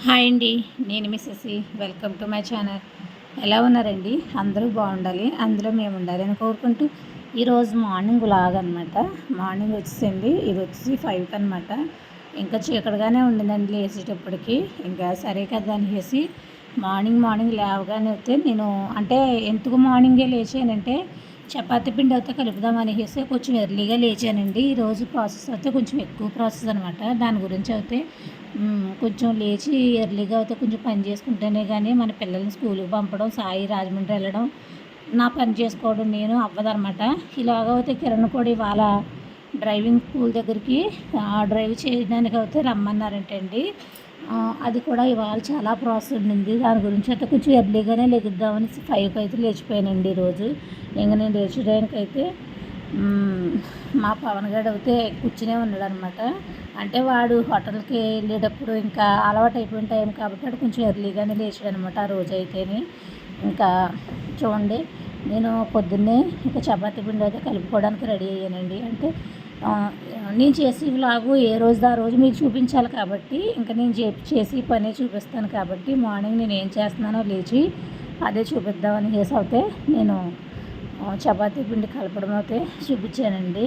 Hi అండి. నేను మిస్సెసి. Welcome to my channel. ఎలా ఉన్నారండి? అందరూ బాగుండాలి, అందులో మేము ఉండాలి అని కోరుకుంటూ ఈరోజు మార్నింగ్ వ్లాగ్ అనమాట. మార్నింగ్ వచ్చేసింది, ఇది వచ్చి 5కి అనమాట. ఇంకా చీకటిగానే ఉండిందండి లేచేటప్పటికి. ఇంకా సరే కదా అనేసి మార్నింగ్ లేవగానే అయితే నేను ఎందుకు మార్నింగే లేచానంటే చపాతీ పిండి అయితే కలుపుదాం అనేసి కొంచెం ఎర్లీగా లేచానండి. ఈరోజు ప్రాసెస్ అయితే కొంచెం ఎక్కువ ప్రాసెస్ అనమాట. దాని గురించి అయితే కొంచెం లేచి ఎర్లీగా అయితే కొంచెం పని చేసుకుంటేనే కానీ మన పిల్లల్ని స్కూల్కి పంపడం, సాయి రాజమండ్రి వెళ్ళడం, నా పని చేసుకోవడం నేను అవ్వదనమాట. ఇలాగైతే కిరణ్ కూడా ఇవాళ డ్రైవింగ్ స్కూల్ దగ్గరికి డ్రైవ్ చేయడానికి అయితే రమ్మన్నారంటండి. అది కూడా ఇవాళ చాలా ప్రాసెస్ ఉండింది. దాని గురించి అయితే కొంచెం ఎర్లీగానే లెగుద్దామని 5కి అయితే లేచిపోయానండి ఈరోజు. ఇంకా నేను లేచడానికి అయితే మా పవన్ గడు అయితే కూర్చునే ఉన్నాడు అనమాట. అంటే వాడు హోటల్కి వెళ్ళేటప్పుడు ఇంకా అలవాటు అయిపోయిన టైం కాబట్టి వాడు కొంచెం ఎర్లీగానే లేచాడు అనమాట ఆ రోజు అయితేనే. ఇంకా చూడండి, నేను పొద్దున్నే ఇంకా చపాతీ పిండి అయితే కలుపుకోవడానికి రెడీ అయ్యానండి. నేను చేసి వ్లాగు ఏ రోజు ఆ రోజు మీకు చూపించాలి కాబట్టి ఇంకా నేను చేసి పనే చూపిస్తాను కాబట్టి మార్నింగ్ నేను ఏం చేస్తున్నానో లేచి అదే చూపిద్దామని చేసి అయితే నేను చపాతీ పిండి కలపడం అయితే చూపించానండి.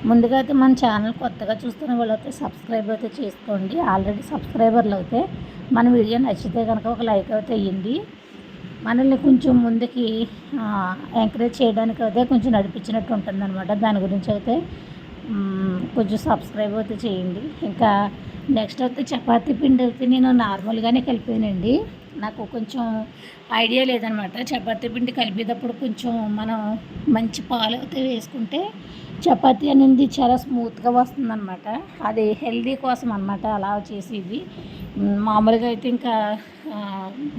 ముందుగా అయితే మన ఛానల్ కొత్తగా చూస్తున్న వాళ్ళు అయితే సబ్స్క్రైబ్ అయితే చేసుకోండి. ఆల్రెడీ సబ్స్క్రైబర్లు అయితే మన వీడియో నచ్చితే కనుక ఒక లైక్ అయితే ఇవ్వండి. మనల్ని కొంచెం ముందుకి ఎంకరేజ్ చేయడానికి అయితే కొంచెం నడిపించినట్టు ఉంటుందన్నమాట. దాని గురించి అయితే కొంచెం సబ్స్క్రైబ్ అయితే చేయండి. ఇంకా నెక్స్ట్ అయితే చపాతీ పిండి అయితే నేను నార్మల్గానే కలిపానండి. నాకు కొంచెం ఐడియా లేదనమాట. చపాతీ పిండి కలిపేటప్పుడు కొంచెం మనం మంచి పాలు అయితే వేసుకుంటే చపాతీ అనేది చాలా స్మూత్గా వస్తుందన్నమాట. అది హెల్దీ కోసం అనమాట అలా చేసేది. మామూలుగా అయితే ఇంకా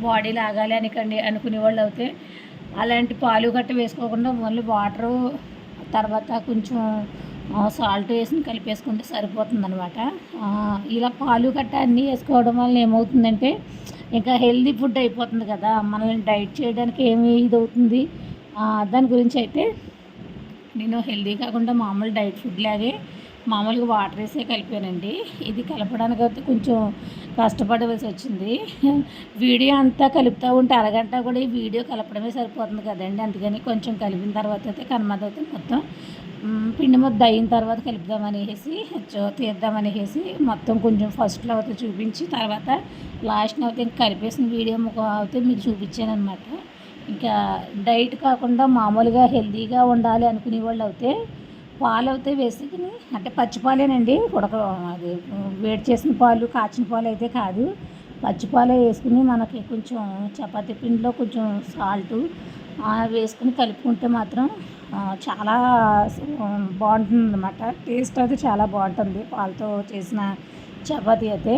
బాడీ లాగాలి అనుకునే వాళ్ళు అయితే అలాంటి పాలు గట్ట వేసుకోకుండా ఓన్లీ వాటరు తర్వాత కొంచెం సాల్ట్ వేసి కలిపేసుకుంటే సరిపోతుందన్నమాట. ఇలా పాలు గట్ట అన్నీ వేసుకోవడం వల్ల ఏమవుతుందంటే ఇంకా హెల్దీ ఫుడ్ అయిపోతుంది కదా, మనల్ని డైట్ చేయడానికి ఏమి ఇది అవుతుంది. దాని గురించి అయితే నేను హెల్దీ కాకుండా మామూలు డైట్ ఫుడ్ లాగే మామూలుగా వాటర్ వేసే కలిపానండి. ఇది కలపడానికి అయితే కొంచెం కష్టపడవలసి వచ్చింది. వీడియో అంతా కలుపుతూ ఉంటే అరగంట కూడా ఈ వీడియో కలపడమే సరిపోతుంది కదండి. అందుకని కొంచెం కలిపిన తర్వాత అయితే కనమద అయితే మొత్తం పిండి ముద్ద అయిన తర్వాత కలుపుదామనేసి తీద్దామనేసి మొత్తం కొంచెం ఫస్ట్లో అయితే చూపించి తర్వాత లాస్ట్ని అయితే ఇంకా కలిపేసిన వీడియో అయితే మీకు చూపించాను అనమాట. ఇంకా డైట్ కాకుండా మామూలుగా హెల్తీగా ఉండాలి అనుకునే వాళ్ళు అయితే పాలు అయితే వేసుకుని పచ్చిపాలేనండి, అది వేడి చేసిన పాలు కాచిన పాలు అయితే కాదు, పచ్చిపాలే వేసుకుని మనకి కొంచెం చపాతీ పిండిలో కొంచెం సాల్టు వేసుకుని కలుపుకుంటే మాత్రం చాలా బాగుంటుంది అన్నమాట. టేస్ట్ అయితే చాలా బాగుంటుంది పాలతో చేసిన చపాతీ అయితే.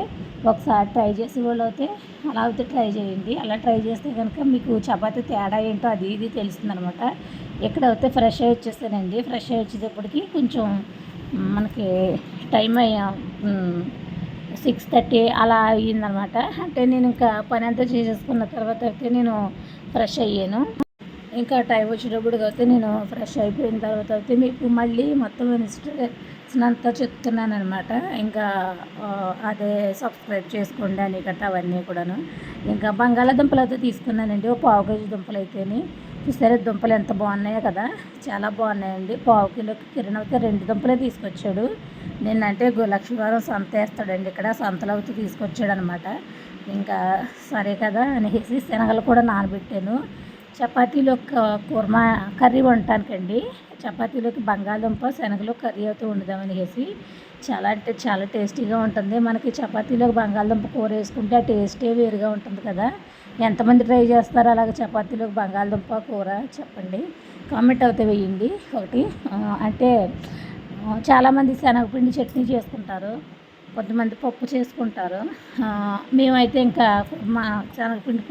ఒకసారి ట్రై చేసే వాళ్ళు అయితే అలా అయితే ట్రై చేయండి. అలా ట్రై చేస్తే కనుక మీకు చపాతీ తేడా ఏంటో అది ఇది తెలుస్తుంది అనమాట. ఎక్కడైతే ఫ్రెష్ అయ్యి వచ్చేస్తానండి. ఫ్రెష్ అయ్యి వచ్చేటప్పటికి కొంచెం మనకి టైం 6:30 అలా అయ్యిందనమాట. నేను ఇంకా పని అంతా చేసేసుకున్న తర్వాత అయితే నేను ఫ్రెష్ అయ్యాను. ఇంకా టైం వచ్చేటప్పటికి అయితే నేను ఫ్రెష్ అయిపోయిన తర్వాత అయితే మీకు మళ్ళీ మొత్తం ఇన్స్ట్రక్షన్స్ అంతా చెప్తున్నాను అనమాట. ఇంకా అదే సబ్స్క్రైబ్ చేసుకోండి అని గట్రా అవన్నీ కూడాను. ఇంకా బంగాళాదుంపలు అయితే తీసుకున్నానండి. ఒక 1/4 కేజీ దుంపలు అయితేనే చూసారా, దుంపలు ఎంత బాగున్నాయో కదా, చాలా బాగున్నాయండి. 1/4 కిలోకి కిరణ్ అయితే 2 దుంపలే తీసుకొచ్చాడు. నిన్నంటే లక్ష్మీవారం సంత వేస్తాడండి ఇక్కడ, సంతలో అయితే తీసుకొచ్చాడు అనమాట. ఇంకా సరే కదా అనేసి శనగలు కూడా నానబెట్టాను. చపాతీలో కర్రీ వండటానికండి. చపాతీలోకి బంగాళదుంప శనగలు కర్రీ అయితే వండుదామనేసి చాలా టేస్టీగా ఉంటుంది. మనకి చపాతీలోకి బంగాళదుంప కూర వేసుకుంటే ఆ టేస్టే వేరుగా ఉంటుంది కదా. ఎంతమంది ట్రై చేస్తారో అలాగే చపాతీలోకి బంగాళదుంప కూర చెప్పండి, కామెంట్ అయితే వేయండి. ఒకటి చాలామంది శనగపిండి చట్నీ చేసుకుంటారు, కొంతమంది పప్పు చేసుకుంటారు. మేమైతే ఇంకా మా శనగపిండి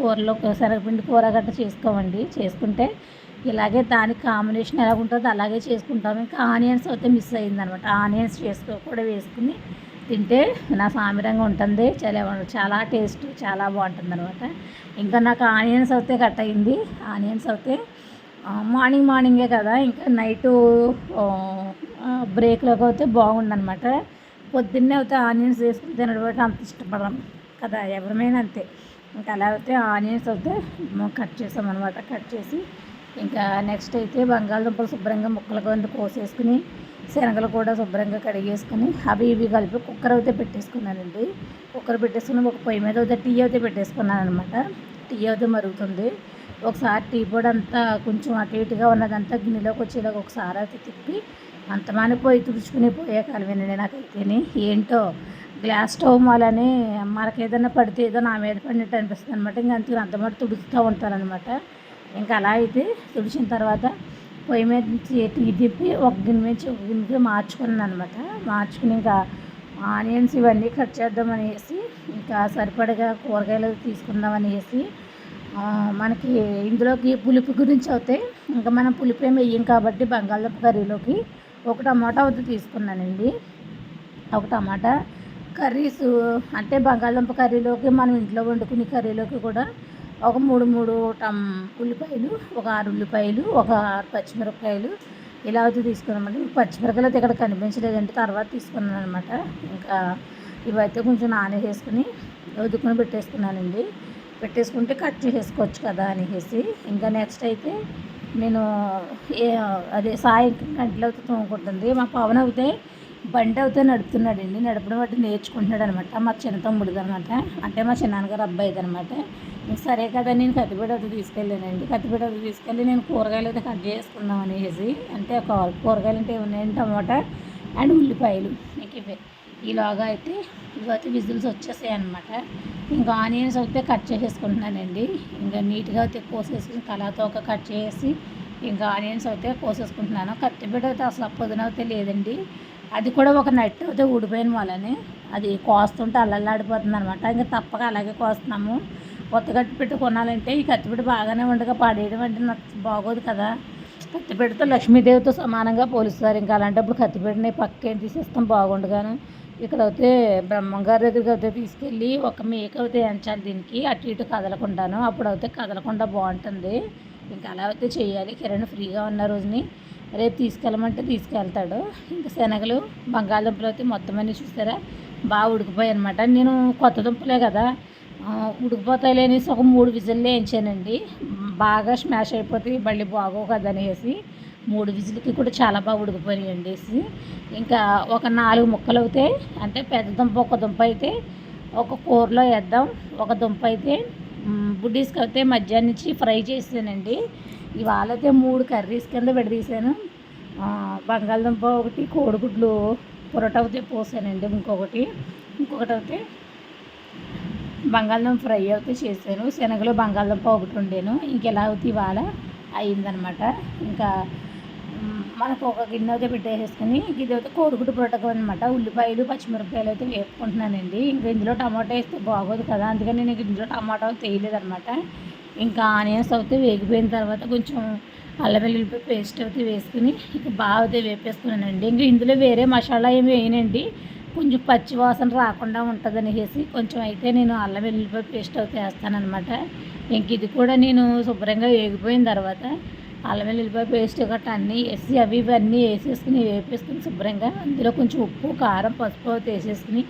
కూర గట్ట చేసుకోమండి. చేసుకుంటే ఇలాగే దానికి కాంబినేషన్ ఎలా ఉంటుందో అలాగే చేసుకుంటాము. ఇంకా ఆనియన్స్ అయితే మిస్ అయ్యిందనమాట. ఆనియన్స్ కూడా వేసుకుని తింటే నా సామిరంగా ఉంటుంది. చాలా టేస్ట్ చాలా బాగుంటుంది అనమాట. ఇంకా నాకు ఆనియన్స్ అయితే కట్ అయింది. ఆనియన్స్ అయితే మార్నింగే కదా, ఇంకా నైటు బ్రేక్లోకి అయితే బాగుందనమాట. పొద్దున్నే అయితే ఆనియన్స్ వేసుకుని తినడం అంత ఇష్టపడడం కదా, ఎవరిమైనా అంతే. ఇంకా అలా అయితే ఆనియన్స్ అయితే కట్ చేసామన్నమాట. కట్ చేసి ఇంకా నెక్స్ట్ అయితే బంగాళదుంపలు శుభ్రంగా ముక్కలు కింద కోసేసుకుని శనగలు కూడా శుభ్రంగా కడిగేసుకుని అవి ఇవి కలిపి కుక్కర్ అయితే పెట్టేసుకున్నానండి. కుక్కర్ పెట్టేసుకుని ఒక పొయ్యి మీద అయితే టీ అయితే పెట్టేసుకున్నాను అనమాట. టీ అయితే మరుగుతుంది. ఒకసారి టీ పొడి అంతా కొంచెం అటు ఇటుగా ఉన్నదంతా గిన్నెలోకి వచ్చేలాగా ఒకసారి అయితే తిప్పి అంతమాని పొయ్యి తుడుచుకుని పోయే కాలమేనండి నాకైతేని. ఏంటో గ్లాస్ స్టవ్ వల్లనే మనకేదైనా పడితే ఏదో నా మీద పడినట్టు అనిపిస్తుంది అనమాట. ఇంకా అంతే అంతమాట తుడుస్తూ ఉంటానన్నమాట. ఇంకా అలా అయితే తుడిచిన తర్వాత పొయ్యి మీద నుంచి టీ తిప్పి ఒక గిన్నె నుంచి ఒక గిన్నెకి మార్చుకున్నాను అనమాట. మార్చుకుని ఇంకా ఆనియన్స్ ఇవన్నీ కట్ చేద్దామనేసి ఇంకా సరిపడగా కూరగాయలు తీసుకుందామనేసి మనకి ఇందులోకి పులుపు గురించి అయితే ఇంకా మనం పులుపు ఏమి వేయం కాబట్టి బంగాళదుంప కర్రీలోకి ఒక టమాటా అయితే తీసుకున్నానండి. ఒక టమాటా కర్రీస్ అంటే బంగాళదుంప కర్రీలోకి మనం ఇంట్లో వండుకునే కర్రీలోకి కూడా ఒక మూడు ఉల్లిపాయలు, ఒక 6 ఉల్లిపాయలు, ఒక 6 పచ్చిమిరపకాయలు ఇలా అయితే తీసుకున్నామండి. పచ్చిమిరపకాయలు అయితే ఇక్కడ కనిపించలేదంటే తర్వాత తీసుకున్నాను అనమాట. ఇంకా ఇవైతే కొంచెం నానేసేసుకుని వదుకుని పెట్టేసుకున్నానండి. పెట్టేసుకుంటే కట్ చేసేసుకోవచ్చు కదా అనేసి ఇంకా నెక్స్ట్ అయితే నేను అదే సాయంత్రం గంటలు అయితే తోముకుంటుంది. మా పవన్ అయితే బండి అయితే నడుపుతున్నాడండి. నడపడం బట్టి నేర్చుకుంటున్నాడు అనమాట. మా చిన్న తమ్ముడిది అనమాట. అంటే మా చిన్నాన్నగారు అబ్బాయిది అనమాట. సరే కదా నేను కత్తిపీట అయితే తీసుకెళ్ళానండి. కత్తిపీట అయితే తీసుకెళ్ళి నేను కూరగాయలు అయితే కట్ చేసుకుందాం అనేసి అంటే కూరగాయలు అంటే ఉన్నాయండి టమాటా అండ్ ఉల్లిపాయలు ఇంక ఇవే. ఈలోగా అయితే ఇవైతే విజిల్స్ వచ్చేసాయి అనమాట. ఇంకా ఆనియన్స్ అయితే కట్ చేసేసుకుంటున్నానండి. ఇంకా నీట్గా అయితే కోసేసుకుని తలాతో ఒక కట్ చేసి ఇంకా ఆనియన్స్ అయితే కోసేసుకుంటున్నాను. కత్తిపీట అయితే అసలు పొద్దున అయితే లేదండి. అది కూడా ఒక నట్టు అయితే ఊడిపోయిన వాళ్ళని అది కోస్తుంటే అల్లల్లాడిపోతుంది అనమాట. ఇంకా తప్పక అలాగే కోస్తున్నాము. కొత్త కత్తిపీట కొనాలంటే ఈ కత్తిపీట బాగానే ఉండగా పాడేయడం అంటే నాకు బాగోదు కదా. కత్తిపీటతో లక్ష్మీదేవితో సమానంగా పోలుస్తారు. ఇంకా అలాంటప్పుడు కత్తిపీటని పక్కేం తీసేస్తాం బాగుండగాను. ఇక్కడైతే బ్రహ్మంగారి దగ్గరికి అయితే తీసుకెళ్ళి ఒక మేక అయితే ఎంచాలి దీనికి అటు ఇటు కదలకుండాను. అప్పుడైతే కదలకుండా బాగుంటుంది. ఇంకా అలా అయితే చేయాలి. కిరణ్ ఫ్రీగా ఉన్న రోజుని రేపు తీసుకెళ్ళమంటే తీసుకెళ్తాడు. ఇంకా శనగలు బంగాళదుంపలు అయితే మొత్తం అన్నీ చూస్తారా బాగా ఉడికిపోయాయి అనమాట. నేను కొత్త దుంపలే కదా ఉడికిపోతాయి అనేసి ఒక 3 విజిల్లే వేయించానండి. బాగా స్మాష్ అయిపోతాయి మళ్ళీ బాగోవు కదా అనేసి 3 విజిల్కి కూడా చాలా బాగా ఉడికిపోయాయండి. ఇంకా ఒక 4 ముక్కలు అవుతాయి. అంటే పెద్ద దుంప ఒక దుంప అయితే ఒక కూరలో వేద్దాం. ఒక దుంప అయితే బుడ్డీస్కి అయితే మధ్యాహ్నం నుంచి ఫ్రై చేసానండి. ఇవాళ అయితే 3 కర్రీస్ కింద విడదీశాను. బంగాళదుంప ఒకటి, కోడిగుడ్లు పొరట అయితే పోసానండి. ఇంకొకటి అయితే బంగాళదుంప ఫ్రై అయితే చేశాను. శనగలు బంగాళదుంప ఒకటి వండాను. ఇంకెలా అవుతుంది ఇవాళ అయిందనమాట. ఇంకా మనకు ఒక గిన్నె అయితే పెట్టేసుకుని ఇది అయితే కోడిగుడ్డు పొరటకం అనమాట. ఉల్లిపాయలు పచ్చిమిరపకాయలు అయితే వేపుకుంటున్నానండి. ఇంకా ఇందులో టమాటా వేస్తే బాగోదు కదా, అందుకని నేను ఇందులో టమాటా వేయలేదనమాట. ఇంకా ఆనియన్స్ అయితే వేగిపోయిన తర్వాత కొంచెం అల్లం వెల్లుల్లిపాయ పేస్ట్ అయితే వేసుకుని ఇక బాగా అయితే వేపేసుకున్నానండి. ఇంకా ఇందులో వేరే మసాలా ఏమి వేయనండి. కొంచెం పచ్చి వాసన రాకుండా ఉంటుంది అనేసి కొంచెం అయితే నేను అల్లం వెల్లుల్లిపాయ పేస్ట్ అయితే వేస్తానమాట. ఇంక ఇది కూడా నేను శుభ్రంగా వేగిపోయిన తర్వాత అల్లం వెల్లుల్లిపాయ పేస్ట్ గట్రా అన్నీ వేసి అవి ఇవన్నీ వేసేసుకుని వేపేసుకుని శుభ్రంగా అందులో కొంచెం ఉప్పు కారం పసుపు అయితే వేసేసుకుని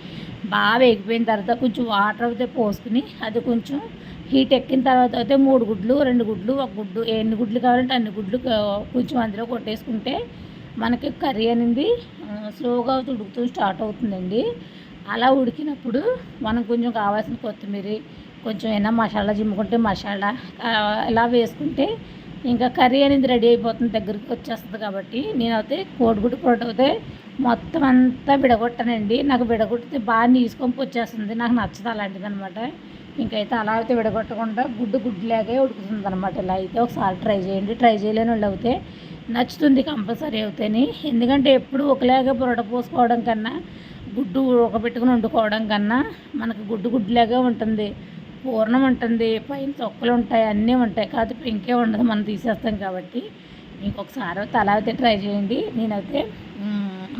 బాగా వేగిపోయిన తర్వాత కొంచెం వాటర్ అయితే పోసుకుని అది కొంచెం హీట్ ఎక్కిన తర్వాత అయితే 3 గుడ్లు 2 గుడ్లు 1 గుడ్డు ఎన్ని గుడ్లు కావాలంటే అన్ని గుడ్లు కొంచెం అందులో కొట్టేసుకుంటే మనకి కర్రీ అనేది స్లోగా ఉడుకుతూ స్టార్ట్ అవుతుందండి. అలా ఉడికినప్పుడు మనం కొంచెం కావాల్సిన కొత్తిమీర కొంచెం ఏమైనా మసాలా జిమ్ముకుంటే మసాలా ఇలా వేసుకుంటే ఇంకా కర్రీ అనేది రెడీ అయిపోతుంది, దగ్గరికి వచ్చేస్తుంది. కాబట్టి నేనైతే కోడిగుడ్డు పొరట అయితే మొత్తం అంతా విడగొట్టానండి. నాకు విడగొట్టితే బాగా నీసుకొంపు వచ్చేస్తుంది, నాకు నచ్చదు అలాంటిది అనమాట. ఇంకైతే అలా అయితే విడగొట్టకుండా గుడ్డులాగే ఉడుకుతుంది అనమాట. ఇలా అయితే ఒకసారి ట్రై చేయండి. ట్రై చేయలేని వాళ్ళు అయితే నచ్చుతుంది కంపల్సరీ అవుతాయి. ఎందుకంటే ఎప్పుడు ఒకలాగా పొరట పోసుకోవడం కన్నా గుడ్డు ఉడకబెట్టుకుని వండుకోవడం కన్నా మనకు గుడ్డులాగే ఉంటుంది, పూర్ణం ఉంటుంది, పైన తొక్కలు ఉంటాయి, అన్నీ ఉంటాయి. కాకపోతే ఇంకే ఉండదు, మనం తీసేస్తాం కాబట్టి. ఇంకొకసారి అయితే అలా అయితే ట్రై చేయండి. నేనైతే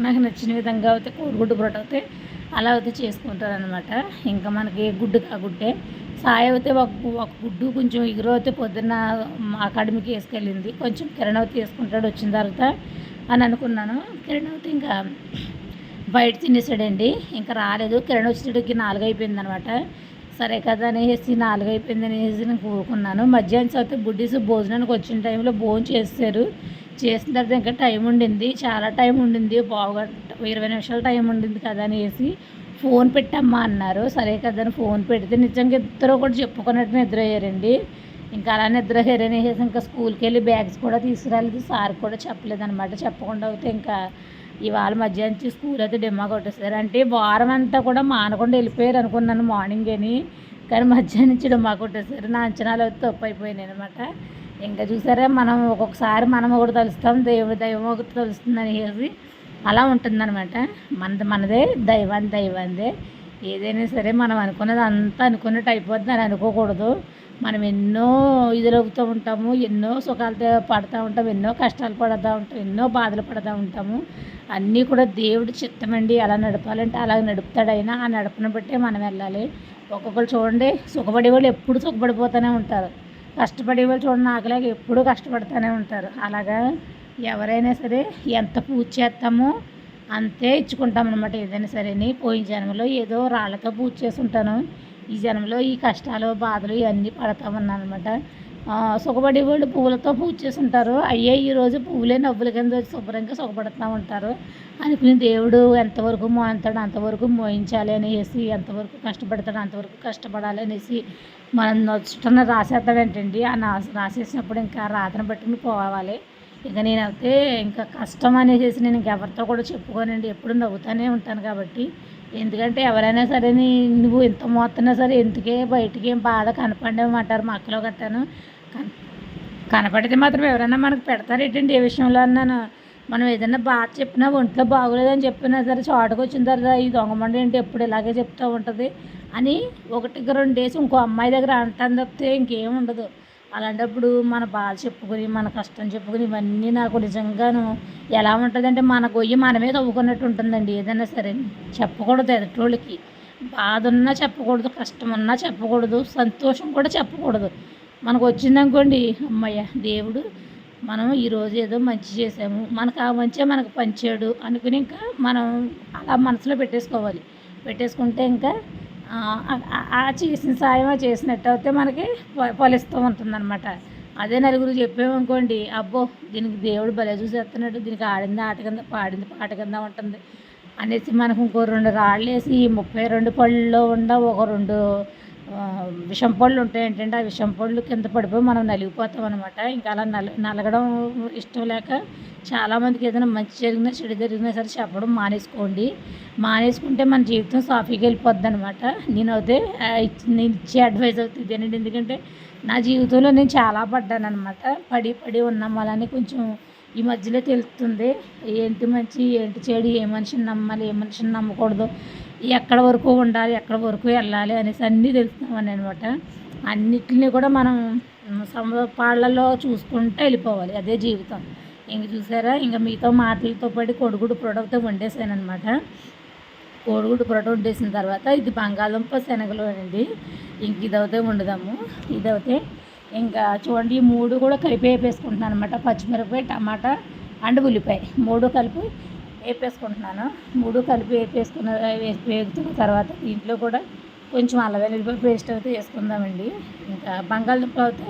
నాకు నచ్చిన విధంగా అయితే కోడిగుడ్డు పొరట అయితే అలా అయితే చేసుకుంటారు అనమాట. ఇంకా మనకి గుడ్డు కాగుడ్డే సాయి అయితే ఒక గుడ్డు కొంచెం ఎగురు అయితే పొద్దున్న అకాడమీకి వేసుకెళ్ళింది. కొంచెం కిరణ్ అయితే వేసుకుంటాడు వచ్చిన తర్వాత అని అనుకున్నాను. కిరణ్ అయితే ఇంకా బయట తినేసాడండి. ఇంకా రాలేదు. కిరణ్ వచ్చేటికి 4 అయిపోయింది అనమాట. సరే కదా అనేసి 4 అయిపోయింది అనేసి నేను కూరుకున్నాను. మధ్యాహ్నం అయితే బుడ్డీస్ భోజనానికి వచ్చిన టైంలో భోజనం చేసేసారు. చేసిన తర్వాత ఇంకా టైం ఉండింది, చాలా టైం ఉండింది, పావుగంట 20 నిమిషాలు టైం ఉండింది కదా అనేసి ఫోన్ పెట్టమ్మా అన్నారు. సరే కదా అని ఫోన్ పెడితే నిజంగా ఇద్దరు కూడా చెప్పుకున్నట్టు నిద్రపోయారండి. ఇంకా అలా నిద్రపోయారు అనేసి ఇంకా స్కూల్కి వెళ్ళి బ్యాగ్స్ కూడా తీసుకురాలేదు, సార్ కూడా చెప్పలేదన్నమాట. చెప్పకుండా అయితే ఇంకా ఇవాళ మధ్యాహ్నం స్కూల్ అయితే డిమ్మా కొట్టేసారు. అంటే వారం అంతా కూడా మానకుండా వెళ్ళిపోయారు అనుకున్నాను మార్నింగ్ అని, కానీ మధ్యాహ్నం నుంచి డిమ్మా కొట్టేసారు. నా అంచనాలు అయితే తప్పు అయిపోయినాయి అనమాట. ఇంకా చూసారా, మనం ఒక్కొక్కసారి మనం ఒకటి తలుస్తాం, దైవం ఒకటి తలుస్తుంది అనేసి అలా ఉంటుందన్నమాట. మనదే దైవాందే. ఏదైనా సరే మనం అనుకున్నది అంతా అనుకున్నట్టు అయిపోద్ది అని అనుకోకూడదు. మనం ఎన్నో ఇదులవుతూ ఉంటాము, ఎన్నో సుఖాలతో పడుతూ ఉంటాము, ఎన్నో కష్టాలు పడుతూ ఉంటాము, ఎన్నో బాధలు పడుతూ ఉంటాము. అన్నీ కూడా దేవుడి చిత్తమండి. అలా నడపాలంటే అలా నడుపుతాడైనా, ఆ నడపను బట్టే మనం వెళ్ళాలి. ఒక్కొక్కరు చూడండి, సుఖపడే వాళ్ళు ఎప్పుడు సుఖపడిపోతూనే ఉంటారు, కష్టపడే వాళ్ళు చూడండి నాకులాగా ఎప్పుడూ కష్టపడుతూనే ఉంటారు. అలాగా ఎవరైనా సరే ఎంత పూజ చేస్తామో అంతే ఇచ్చుకుంటాం అనమాట. ఏదైనా సరే పోయిన జన్మలో ఏదో రాళ్ళతో పూజ చేసి ఉంటాను, ఈ జన్మలో ఈ కష్టాలు బాధలు ఇవన్నీ పడతామన్నాను అనమాట. సుఖపడే వాళ్ళు పువ్వులతో పూజ చేసి ఉంటారు, అయ్యే ఈరోజు పువ్వులే నవ్వుల కింద శుభ్రంగా సుఖపడుతూ ఉంటారు. అనుకుని దేవుడు ఎంతవరకు మోయింతాడు అంతవరకు మోయించాలి అనేసి, ఎంతవరకు కష్టపడతాడు అంతవరకు కష్టపడాలి అనేసి మనం నచ్చుతున్న రాసేస్తాడంటండి. ఆ రాసేసినప్పుడు ఇంకా రాతను పట్టుకుని పోవాలి. ఇక నేనైతే ఇంకా కష్టం అనేసి నేను ఇంకెవరితో కూడా చెప్పుకోనండి, ఎప్పుడు నవ్వుతూనే ఉంటాను. కాబట్టి ఎందుకంటే ఎవరైనా సరే నువ్వు ఎంత మోస్తున్నా సరే ఎందుకే బయటికి ఏం బాధ కనపడేమంటారు మా అక్కలో గట్టాను. కనపడితే మాత్రం ఎవరైనా మనకు పెడతారు ఏంటండి ఏ విషయంలో అన్నాను. మనం ఏదైనా బాధ చెప్పినా ఒంట్లో బాగోలేదని చెప్పినా సరే చోటకు వచ్చిన తర్వాత ఈ దొంగమండి ఏంటి ఎప్పుడు ఇలాగే చెప్తూ ఉంటుంది అని 1-2 డేస్ ఇంకో అమ్మాయి దగ్గర అంటాను తప్పితే ఇంకేం ఉండదు. అలాంటప్పుడు మన బాధ చెప్పుకొని మన కష్టం చెప్పుకొని ఇవన్నీ నాకు నిజంగాను ఎలా ఉంటుందంటే మన గొయ్యి మనమే తవ్వుకున్నట్టు ఉంటుందండి. ఏదైనా సరే చెప్పకూడదు ఎదుటోళ్ళకి, బాధ ఉన్నా చెప్పకూడదు, కష్టం ఉన్నా చెప్పకూడదు, సంతోషం కూడా చెప్పకూడదు. మనకు వచ్చిందనుకోండి, అమ్మయ్య దేవుడు మనం ఈరోజు ఏదో మంచి చేసాము, మనకు ఆ మంచి మనకు పంచాడు అనుకుని ఇంకా మనం అలా మనసులో పెట్టేసుకుంటే ఇంకా ఆ చేసిన సాయం చేసినట్టు అయితే మనకి ఫలిస్తూ ఉంటుందన్నమాట. అదే నలుగురు చెప్పామనుకోండి, అబ్బో దీనికి దేవుడు భలే చూసేస్తున్నాడు, దీనికి ఆడింది ఆట కింద పాడింది పాట కింద ఉంటుంది అనేసి మనకు ఇంకో 2 రాళ్ళు వేసి 32 పళ్ళలో ఉన్న ఒక 2 విషం పళ్ళు ఉంటాయి ఏంటంటే, ఆ విషం పళ్ళు కింద పడిపోయి మనం నలిగిపోతాం అనమాట. ఇంకా అలా నలగడం ఇష్టం లేక చాలామందికి ఏదైనా మంచి జరిగినా చెడు జరిగినా సరే చెప్పడం మానేసుకుంటే మన జీవితం సాఫీగా వెళ్ళిపోద్ది అనమాట. నేను ఇచ్చే అడ్వైస్ అవుతుంది ఇదేనండి. ఎందుకంటే నా జీవితంలో నేను చాలా పడ్డాను అనమాట. పడి ఉన్నాం. అలానే కొంచెం ఈ మధ్యలో తెలుస్తుంది ఏంటి మంచి ఏంటి చెడు, ఏ మనిషిని నమ్మాలి ఏ మనిషిని నమ్మకూడదు, ఎక్కడ వరకు ఉండాలి ఎక్కడ వరకు వెళ్ళాలి అనేసి అన్నీ తెలుస్తున్నామని అనమాట. అన్నిటిని కూడా మనం పాళ్ళలో చూసుకుంటూ వెళ్ళిపోవాలి, అదే జీవితం. ఇంక చూసారా, ఇంకా మీతో మాటలతో పాటు కోడిగుడ్డు పొడవుతో వండేసాను అనమాట. కోడిగుడ్డు పొడవు వండేసిన తర్వాత ఇది బంగాళదుంప శనగలు అండి. ఇంక ఇదవుతే వండుదాము. ఇదవుతే ఇంకా చూడండి, ఈ 3 కూడా కలిపి వేపేసుకుంటున్నాను అనమాట. పచ్చిమిరపకాయ, టమాటా అండ్ ఉల్లిపాయ 3 కలిపి వేపేసుకుంటున్నాను. 3 కలిపి వేగుతున్న తర్వాత దీంట్లో కూడా కొంచెం అల్లం వెల్లుల్లిపాయ పేస్ట్ అయితే వేసుకుందామండి. ఇంకా బంగాళదుంప అయితే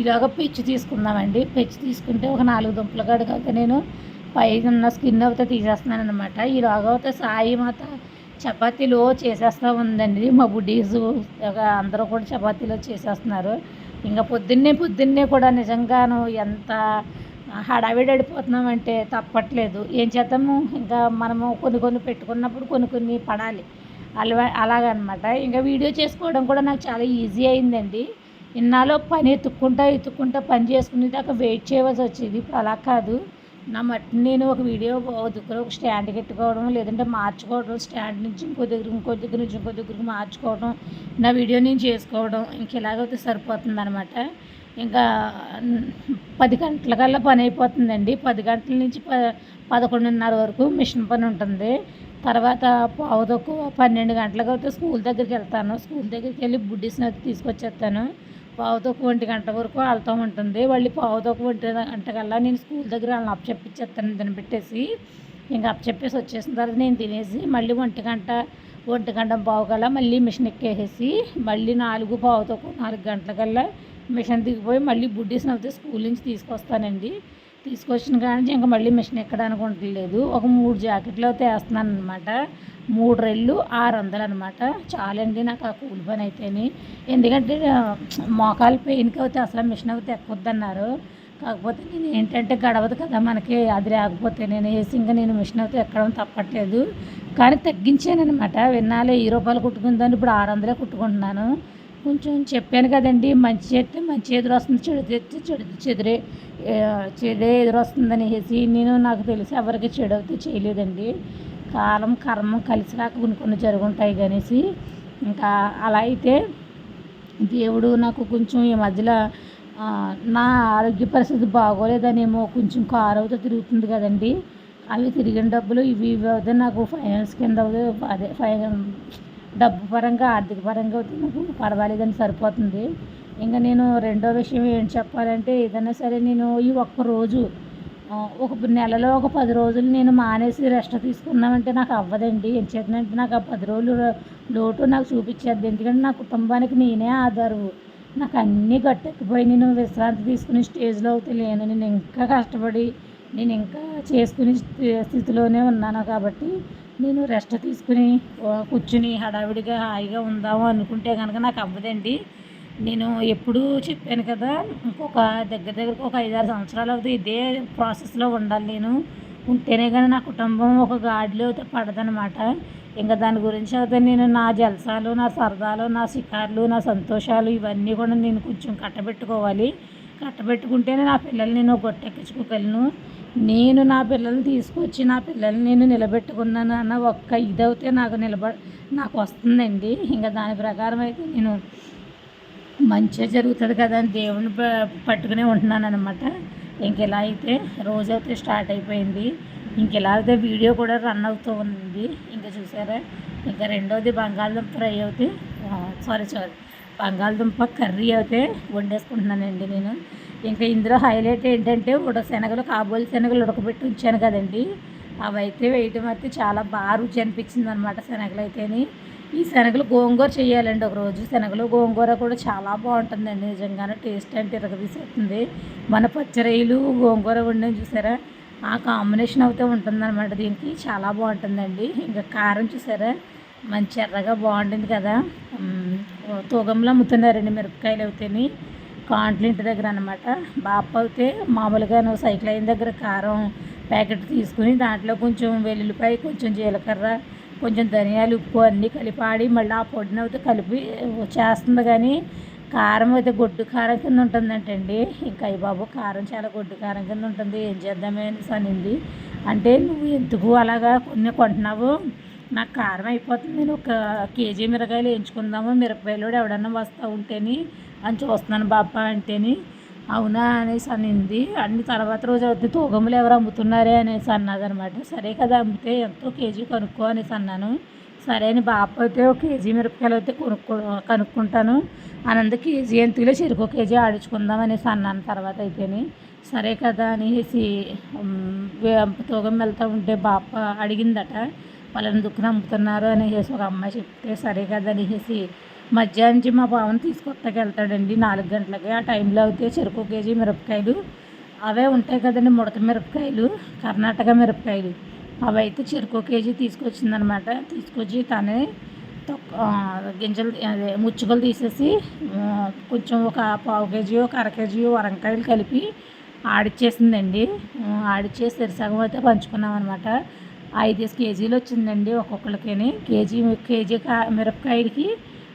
ఇలాగ పెచ్చు తీసుకుందామండి. పెచ్చు తీసుకుంటే ఒక 4 దుంపల కాడికి అయితే నేను పైన ఉన్న స్కిన్ అయితే తీసేస్తున్నాను అనమాట. ఈలాగా అయితే సాయి మాత చపాతీలు చేసేస్తూ ఉందండి. మా బుడ్డీసు అందరూ కూడా చపాతీలు చేసేస్తున్నారు. ఇంకా పొద్దున్నే కూడా నిజంగాను ఎంత హడావిడిపోతున్నామంటే తప్పట్లేదు. ఏం చేద్దాము, ఇంకా మనము కొన్ని పెట్టుకున్నప్పుడు కొన్ని పడాలి అలాగనమాట. ఇంకా వీడియో చేసుకోవడం కూడా నాకు చాలా ఈజీ అయిందండి. ఇన్నాళ్ళు పని ఎత్తుక్కుంటా పని చేసుకునేదాకా వెయిట్ చేయవలసి వచ్చేది. ఇప్పుడు అలా కాదు. నా మట్టి నేను ఒక వీడియో దగ్గర ఒక స్టాండ్ పెట్టుకోవడం, లేదంటే మార్చుకోవడం, స్టాండ్ నుంచి ఇంకో దగ్గర నుంచి ఇంకో దగ్గరికి మార్చుకోవడం, నా వీడియో నేను చేసుకోవడం ఇంక ఇలాగైతే సరిపోతుంది అనమాట. ఇంకా 10 గంటలకల్లా పని అయిపోతుందండి. 10 గంటల నుంచి 11:30 వరకు మిషన్ పని ఉంటుంది. తర్వాత 12 గంటలకు అయితే స్కూల్ దగ్గరికి వెళ్తాను. స్కూల్ దగ్గరికి వెళ్ళి బుడ్డీస్ని అయితే తీసుకొచ్చేస్తాను. 1 గంట వరకు వెళ్తూ ఉంటుంది. మళ్ళీ 1 గంటకల్లా నేను స్కూల్ దగ్గర వాళ్ళని అప్పచెప్పించేస్తాను. తినబెట్టేసి ఇంకా అప్పచెప్పేసి వచ్చేసిన తర్వాత నేను తినేసి మళ్ళీ 1 గంట ఒంటిగంట పావుకల్లా మళ్ళీ మిషన్ ఎక్కేసేసి మళ్ళీ 4:15 గంటలకల్లా మిషన్ దిగిపోయి మళ్ళీ బుడ్డీస్ని అయితే స్కూల్ నుంచి తీసుకొస్తానండి. తీసుకొచ్చిన కానీ ఇంకా మళ్ళీ మిషన్ ఎక్కడానికి ఉండలేదు. ఒక 3 జాకెట్లు అయితే వేస్తున్నాను అనమాట. 3 రెళ్ళు 600 అనమాట. చాలండి నాకు ఆ కూలి పని అయితేని. ఎందుకంటే మోకాలు పెయిన్కి అయితే అసలు మిషన్ అయితే ఎక్కొద్దన్నారు. కాకపోతే నేను ఏంటంటే గడవదు కదా మనకి, అది లేకపోతే నేను వేసి ఇంకా నేను మిషన్ అయితే ఎక్కడం తప్పట్లేదు. కానీ తగ్గించానమాట. విన్నాలే ₹1000 కుట్టుకుందని ఇప్పుడు 600 కుట్టుకుంటున్నాను. కొంచెం చెప్పాను కదండి, మంచి చేస్తే మంచి ఎదురు వస్తుంది, చెడు చేస్తే చెడే ఎదురు వస్తుందని వేసి నేను నాకు తెలిసి ఎవరికి చెడు అయితే చేయలేదండి. కాలం కర్మ కలిసి రాక కొన్ని జరుగుంటాయి కనేసి ఇంకా అలా అయితే దేవుడు నాకు కొంచెం ఈ మధ్యలో నా ఆరోగ్య పరిస్థితి బాగోలేదనేమో కొంచెం కారు అయితే తిరుగుతుంది కదండి, అవి తిరిగిన డబ్బులు ఇవి అయితే నాకు ఫైనాన్స్ కింద అదే డబ్బు పరంగా ఆర్థిక పరంగా అయితే నాకు పర్వాలేదని సరిపోతుంది. ఇంకా నేను రెండో విషయం ఏంటి చెప్పాలంటే, ఏదైనా సరే నేను ఈ ఒక్కరోజు ఒక నెలలో ఒక 10 రోజులు నేను మానేసి రెస్ట్ తీసుకున్నామంటే నాకు అవ్వదండి. ఏం చేతనంటే నాకు ఆ 10 రోజులు లోటు నాకు చూపించేది. ఎందుకంటే నా కుటుంబానికి నేనే ఆధారు. నాకు అన్నీ గట్టెక్కిపోయి నేను విశ్రాంతి తీసుకునే స్టేజ్లో అయితే లేను. నేను ఇంకా కష్టపడి నేను ఇంకా చేసుకునే స్థితిలోనే ఉన్నాను. కాబట్టి నేను రెస్ట్ తీసుకుని కూర్చుని హడావిడిగా హాయిగా ఉందాము అనుకుంటే కనుక నాకు అవ్వదండి. నేను ఎప్పుడూ చెప్పాను కదా, ఇంకొక దగ్గరకు ఒక 5-6 సంవత్సరాలు అవుతుంది ఇదే ప్రాసెస్లో ఉండాలి నేను. ఉంటేనే కానీ నా కుటుంబం ఒక గాడిలో అయితే పడదనమాట. ఇంకా దాని గురించి అయితే నేను నా జల్సాలు, నా సరదాలు, నా షికార్లు, నా సంతోషాలు ఇవన్నీ కూడా నేను కొంచెం కట్టబెట్టుకోవాలి. కట్టబెట్టుకుంటేనే నా పిల్లల్ని నేను గొట్టెక్కించుకోగలను. నేను నా పిల్లల్ని తీసుకొచ్చి నా పిల్లల్ని నేను నిలబెట్టుకున్నాను అన్న ఒక్క ఇదైతే నాకు వస్తుందండి. ఇంకా దాని ప్రకారం అయితే నేను మంచిగా జరుగుతుంది కదా అని దేవుని పట్టుకునే ఉంటున్నాను అనమాట. ఇంకెలా అయితే రోజైతే స్టార్ట్ అయిపోయింది. ఇంకెలా అయితే వీడియో కూడా రన్ అవుతూ ఉంది. ఇంకా చూసారా, ఇంకా రెండోది బంగాళదుంప ఫ్రై అయితే బంగాళదుంప కర్రీ అయితే వండేసుకుంటున్నానండి నేను. ఇంకా ఇందులో హైలైట్ ఏంటంటే శనగలు, కాబోలి శనగలు ఉడకబెట్టి ఉంచాను కదండి, అవి అయితే వేయటం అయితే చాలా బాగా రుచి అనిపించింది అనమాట. శనగలు అయితేని ఈ శనగలు గోంగూర చేయాలండి ఒకరోజు. శనగలు గోంగూర కూడా చాలా బాగుంటుందండి, నిజంగానే టేస్ట్ అంటే ఇరగదీసేస్తుంది. మన పచ్చరొయ్యలు గోంగూర వండని చూసారా, ఆ కాంబినేషన్ అయితే ఉంటుందన్నమాట. దీనికి చాలా బాగుంటుందండి. ఇంకా కారం చూసారా మంచి ఎర్రగా బాగుంటుంది కదా. తూగంలో అమ్ముతున్నారండి మిరపకాయలు అయితేని, కాంట్ల ఇంటి దగ్గర అనమాట. బాప అయితే మామూలుగా సైకిల్ అయిన దగ్గర కారం ప్యాకెట్ తీసుకుని దాంట్లో కొంచెం వెల్లుల్లిపాయ, కొంచెం జీలకర్ర, కొంచెం ధనియాలు, ఉప్పు అన్నీ కలిపాడి మళ్ళీ ఆ పొడిని అయితే కలిపి చేస్తుంది. కానీ కారం అయితే గొడ్డు కారం కింద ఉంటుందంటండి. ఇంకా అయ్య బాబు కారం చాలా గొడ్డు కారం కింద ఉంటుంది, ఏం చేద్దామే అనేసి అనింది. అంటే నువ్వు ఎందుకు అలాగా కొన్ని కొంటున్నావు, నాకు కారం అయిపోతుంది, నేను 1 కేజీ మిరపకాయలు వేయించుకుందాము, మిరపకాయలు ఎవడన్నా వస్తూ ఉంటేని అని చూస్తున్నాను బాప అంటేని. అవునా అనేసి అనింది. అన్ని తర్వాత రోజు అయితే తూగములు ఎవరు అమ్ముతున్నారే అనేసి అన్నదనమాట. సరే కదా అమ్మితే ఎంతో కేజీ కనుక్కో అనేసి అన్నాను. సరే అని బాప అయితే 1 కేజీ మిరపకాయలు అయితే కనుక్కుంటాను అనంత కేజీ ఎంతలో చెరుకు కేజీ ఆడించుకుందాం అనేసి అన్నాను. తర్వాత అయితేని సరే కదా అనేసి తూగం వెళ్తూ ఉంటే బాప అడిగిందట, వాళ్ళని దుక్కున అమ్ముతున్నారు అనేసి ఒక అమ్మాయి చెప్తే సరే కదా అనేసి మధ్యాహ్నం నుంచి మా బావని తీసుకొస్తాకి వెళ్తాడండి 4 గంటలకి. ఆ టైంలో అయితే చెరుకు కేజీ మిరపకాయలు అవే ఉంటాయి కదండి, ముడత మిరపకాయలు, కర్ణాటక మిరపకాయలు, అవి అయితే చెరుకు కేజీ తీసుకొచ్చిందనమాట. తీసుకొచ్చి తనే గింజలు అదే ముచ్చుకలు తీసేసి కొంచెం ఒక పావు కేజీ, ఒక అర కేజీ వరంకాయలు కలిపి ఆడిచ్చేసిందండి. ఆడిచ్చేసి సరిసగం అయితే పంచుకున్నాం అనమాట. 5 కేజీలు వచ్చిందండి ఒక్కొక్కరికి. కేజీ మిరపకాయలకి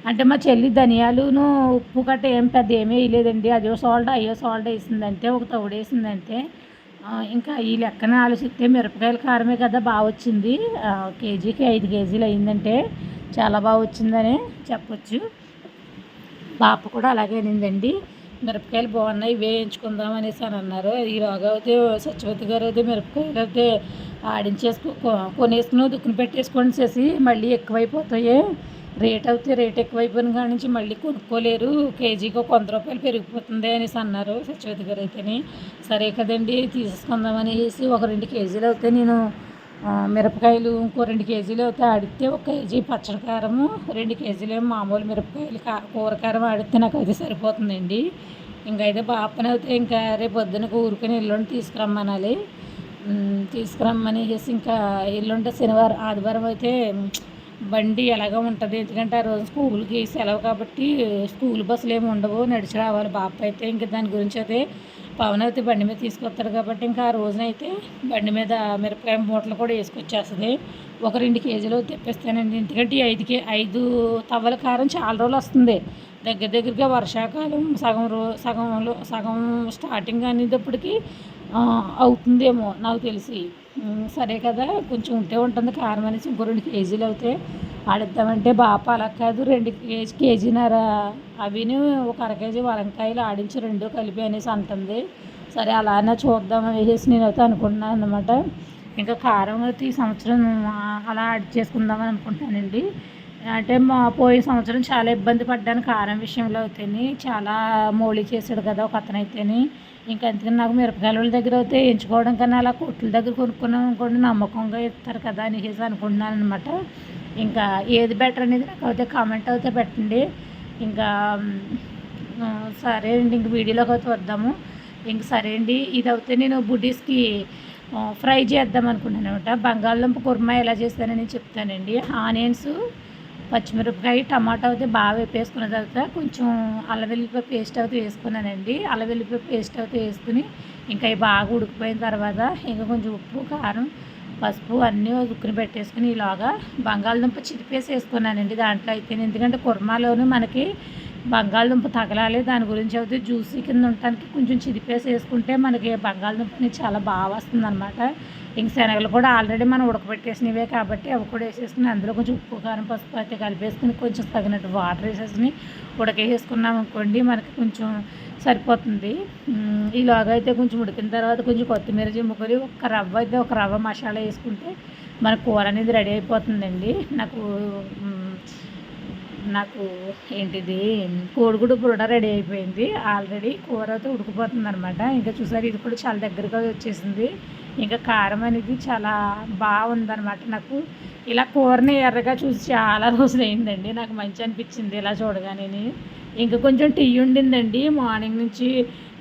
అంటే మా చెల్లి ధనియాలును ఉప్పు గట్ట పెద్ద ఏమీ వేయలేదండి. అయ్యో సాల్ట్ వేసిందంటే, ఒక తౌడు వేసిందంటే. ఇంకా ఈ లెక్కన ఆలోచిస్తే మిరపకాయల కారమే కదా బాగా వచ్చింది. కేజీకి 5 కేజీలు అయిందంటే చాలా బాగా వచ్చిందని చెప్పొచ్చు. బాప కూడా అలాగే అనిందండి, మిరపకాయలు బాగున్నాయి వేయించుకుందాం అనేసి అని అన్నారు. ఈలోగా అయితే సత్యవతి గారు అయితే మిరపకాయలు అయితే కొనేసుకుని దుక్కుని పెట్టేసుకొని చేసి మళ్ళీ ఎక్కువైపోతాయి, రేట్ ఎక్కువైపోయిన కాడి నుంచి మళ్ళీ కొనుక్కోలేరు, కేజీకి ఒక ₹100 పెరిగిపోతుంది అనేసి అన్నారు సత్యవతి గారు అయితేని. సరే కదండి తీసేసుకుందామనేసి ఒక 2 కేజీలు అయితే నేను మిరపకాయలు ఇంకో 2 కేజీలు అయితే ఆడితే 1 కేజీ పచ్చడి కారము 2 కేజీలు మామూలు మిరపకాయలు కూర కారం ఆడితే నాకు అయితే సరిపోతుందండి. ఇంకైతే బాపని అయితే ఇంకా రేపు పొద్దున ఊరుకొని ఎల్లుండి తీసుకురమ్మనాలి. తీసుకురమ్మనేసి ఇంకా ఎల్లుండి శనివారం ఆదివారం అయితే బండి ఎలాగో ఉంటుంది. ఎందుకంటే ఆ రోజు స్కూల్కి సెలవు కాబట్టి స్కూల్ బస్సులు ఏమి ఉండవు, నడిచి రావాలి. బాప అయితే ఇంకా దాని గురించి అయితే పవన్ అయితే బండి మీద తీసుకొస్తాడు కాబట్టి ఇంకా ఆ రోజునైతే బండి మీద మిరపకాయ మూటలు కూడా వేసుకొచ్చేస్తుంది. ఒక 2 కేజీలు తెప్పిస్తానండి. ఎందుకంటే 5 తవ్వల కారం చాలా రోజులు వస్తుంది. దగ్గరగా వర్షాకాలం సగం స్టార్టింగ్ అనేటప్పటికి అవుతుందేమో నాకు తెలిసి. సరే కదా, కొంచెం ఉంటే ఉంటుంది కారం అనేసి ఇంకో 2 కేజీలు అయితే ఆడిద్దామంటే బాప అలా కాదు 2 కేజీన్నర అవిని ఒక 1/2 కేజీ వంకాయలు ఆడించి 2 కలిపి అనేసి అంటుంది. సరే అలానే చూద్దాం అనేసి నేనైతే అనుకుంటున్నాను అన్నమాట. ఇంకా కారం అయితే ఈ సంవత్సరం అలా యాడ్ చేసుకుందామని అనుకుంటానండి. అంటే పోయిన సంవత్సరం చాలా ఇబ్బంది పడ్డాను కారం విషయంలో అయితేని. చాలా మోళీ చేసాడు కదా ఒక అతను అయితేని. ఇంకా అందుకని నాకు మిరపకాయల దగ్గర అయితే ఎంచుకోవడం కన్నా అలా కొట్ల దగ్గర కొనుక్కున్నాం అనుకోండి, నమ్మకంగా ఇస్తారు కదా అనేసి అనుకుంటున్నాను అనమాట. ఇంకా ఏది బెటర్ అనేది నాకు అయితే కామెంట్ అయితే పెట్టండి. ఇంకా సరే అండి, ఇంక వీడియోలోకి అయితే వద్దాము. ఇంక సరే అండి, ఇది అయితే నేను బుడ్డీస్కి ఫ్రై చేద్దాం అనుకుంటున్నాను అనమాట. బంగాళదుంప కుర్మా ఎలా చేస్తానని చెప్తానండి. ఆనియన్స్, పచ్చిమిరపకాయ, టమాటా అయితే బాగా వేపేసుకున్న తర్వాత కొంచెం అల్లం వెల్లిపాయ పేస్ట్ అయితే వేసుకున్నానండి. అల్లం వెల్లిపాయ పేస్ట్ అయితే వేసుకుని ఇంకా ఇవి బాగా ఉడికిపోయిన తర్వాత ఇంకా కొంచెం ఉప్పు, కారం, పసుపు అన్నీ ఉక్కుని పెట్టేసుకుని ఇలాగా బంగాళదుంప చిరిపేసి వేసుకున్నానండి దాంట్లో అయితే. ఎందుకంటే కుర్మాలోనూ మనకి బంగాళదుంప తగలాలి, దాని గురించి అయితే జ్యూసీ కింద ఉండటానికి కొంచెం చిరిపేసి వేసుకుంటే మనకి బంగాళదుంపని చాలా బాగా వస్తుంది అనమాట. ఇంక శనగలు కూడా ఆల్రెడీ మనం ఉడకబెట్టేసినవే కాబట్టి అవి కూడా వేసేసుకుని అందులో కొంచెం ఉప్పు, కారం, పసుపు అయితే కలిపేసుకుని కొంచెం తగినట్టు వాటర్ వేసేసుకుని ఉడకేసుకున్నాం అనుకోండి మనకి కొంచెం సరిపోతుంది. ఈలోగా అయితే కొంచెం ఉడికిన తర్వాత కొంచెం కొత్తిమీర చిమ్ముకొని ఒక రవ్వ మసాలా వేసుకుంటే మన కూర అనేది రెడీ అయిపోతుందండి. నాకు ఏంటిది కోడిగుడ్డు బుర్ర రెడీ అయిపోయింది. ఆల్రెడీ కూర అయితే ఉడికిపోతుంది అనమాట. ఇంకా చూసారు ఇది కూడా చాలా దగ్గరగా వచ్చేసింది. ఇంకా కారం అనేది చాలా బాగుందనమాట. నాకు ఇలా కూరని ఎర్రగా చూసి చాలా రోజులు అయిందండి. నాకు మంచి అనిపించింది ఇలా చూడగానే. ఇంకా కొంచెం టీ ఉండిందండి, మార్నింగ్ నుంచి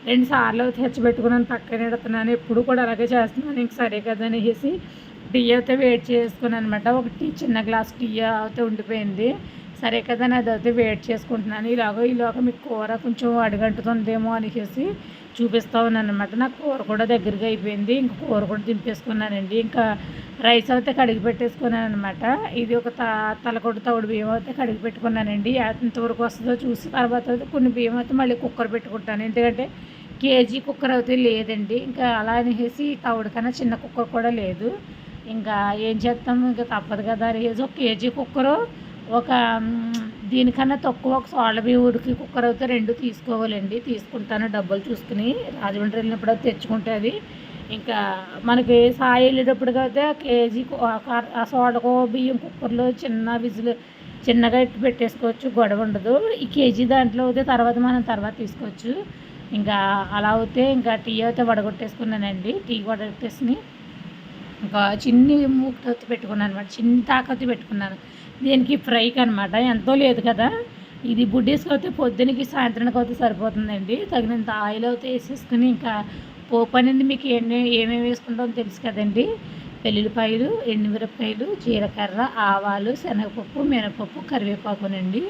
2 సార్లు తెచ్చిపెట్టుకున్నాను, పక్కన పెడుతున్నాను. ఎప్పుడు కూడా అలాగే చేస్తున్నాను. ఇంక సరే కదా అనేసి టీ అయితే వేడి చేసుకున్నాను అనమాట. ఒక చిన్న గ్లాస్ టీ అయితే ఉండిపోయింది. సరే కదా అని అదైతే వెయిట్ చేసుకుంటున్నాను. ఈలోగా మీకు కూర కొంచెం అడుగంటుతుందేమో అనేసి చూపిస్తూ ఉన్నాను అనమాట. నాకు కూర కూడా దగ్గరగా అయిపోయింది. ఇంకా కూర కూడా దింపేసుకున్నానండి. ఇంకా రైస్ అయితే కడిగి పెట్టేసుకున్నాను అనమాట. ఇది ఒక తలకొట్టు తవుడు బియ్యం అయితే కడిగి పెట్టుకున్నానండి. ఎంతవరకు వస్తుందో చూసి తర్వాత అయితే కొన్ని బియ్యం అయితే మళ్ళీ కుక్కర్ పెట్టుకుంటాను. ఎందుకంటే కేజీ కుక్కర్ అయితే లేదండి. ఇంకా అలా అనేసి తవుడు కన్నా చిన్న కుక్కర్ కూడా లేదు. ఇంకా ఏం చేస్తాము, ఇంకా తప్పదు కదా అనేసి ఒక కేజీ కుక్కరు ఒక దీనికన్నా తక్కువ ఒక సోళ్ళ బియ్యం కుక్కర్ అయితే 2 తీసుకోవాలండి. తీసుకుంటాను డబ్బులు చూసుకుని. రాజమండ్రి వెళ్ళినప్పుడు అయితే తెచ్చుకుంటే అది ఇంకా మనకి సాయి వెళ్ళేటప్పటికి అయితే కేజీ ఆ సోళ్ళకో బియ్యం కుక్కర్లో చిన్నగా ఎట్టు పెట్టేసుకోవచ్చు, గొడవ ఉండదు. ఈ కేజీ దాంట్లో అయితే తర్వాత తీసుకోవచ్చు. ఇంకా అలా అయితే ఇంకా టీ అయితే వడగొట్టేసుకున్నానండి. టీ వడగొట్టేసుకుని ఇంకా చిన్ని మూకతో పెట్టుకున్నాను అనమాట. చిన్న తాకతో పెట్టుకున్నాను దీనికి ఫ్రైకి అనమాట. ఎంతో లేదు కదా, ఇది బుడ్డీస్కి అయితే పొద్దునకి సాయంత్రానికి అయితే సరిపోతుందండి. తగినంత ఆయిల్ అయితే వేసేసుకుని ఇంకా పోపు అనేది మీకు ఏమేమి వేసుకుంటామో తెలుసు కదండి. వెల్లుల్లిపాయలు, ఎండుమిరపకాయలు, జీలకర్ర, ఆవాలు, శనగపప్పు, మినపప్పు, కరివేపాకునండి.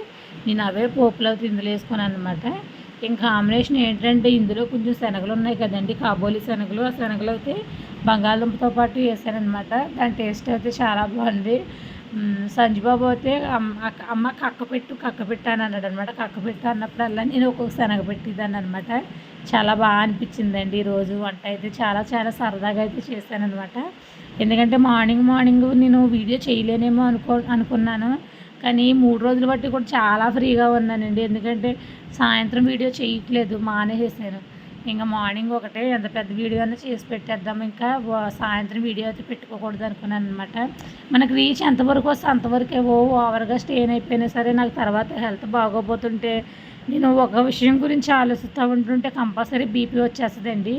నేను అవే పోపులో ఇందులో వేసుకున్నాను అనమాట. ఇంకా కాంబినేషన్ ఏంటంటే ఇందులో కొంచెం శనగలు ఉన్నాయి కదండి, కాబోలి శనగలు. ఆ శనగలు అయితే బంగాళదుంపతో పాటు వేసానమాట. దాని టేస్ట్ అయితే చాలా బాగుంది. సంజుబాబు అయితే అమ్మ కక్కపెట్టు అని అన్నాడు అనమాట. కక్కపెట్టు అన్నప్పుడల్లా నేను ఒక్కొక్క శనగ పెట్టిదాన్ని అనమాట. చాలా బాగా అనిపించిందండి ఈరోజు వంట అయితే. చాలా చాలా సరదాగా అయితే చేశానమాట. ఎందుకంటే మార్నింగ్ నేను వీడియో చేయలేనేమో అనుకున్నాను. కానీ 3 రోజులు బట్టి కూడా చాలా ఫ్రీగా ఉన్నానండి. ఎందుకంటే సాయంత్రం వీడియో చేయట్లేదు, మానేసేసాను. ఇంకా మార్నింగ్ ఒకటే ఎంత పెద్ద వీడియో అయినా చేసి పెట్టేద్దాం, ఇంకా సాయంత్రం వీడియో అయితే పెట్టుకోకూడదు అనుకున్నాను అనమాట. మనకు రీచ్ ఎంతవరకు వస్తే అంతవరకే. ఓవర్గా స్టేన్ అయిపోయినా సరే నాకు తర్వాత హెల్త్ బాగోపోతుంటే నేను ఒక విషయం గురించి ఆలోచిస్తూ ఉంటుంటే కంపల్సరీ బీపీ వచ్చేస్తుందండి.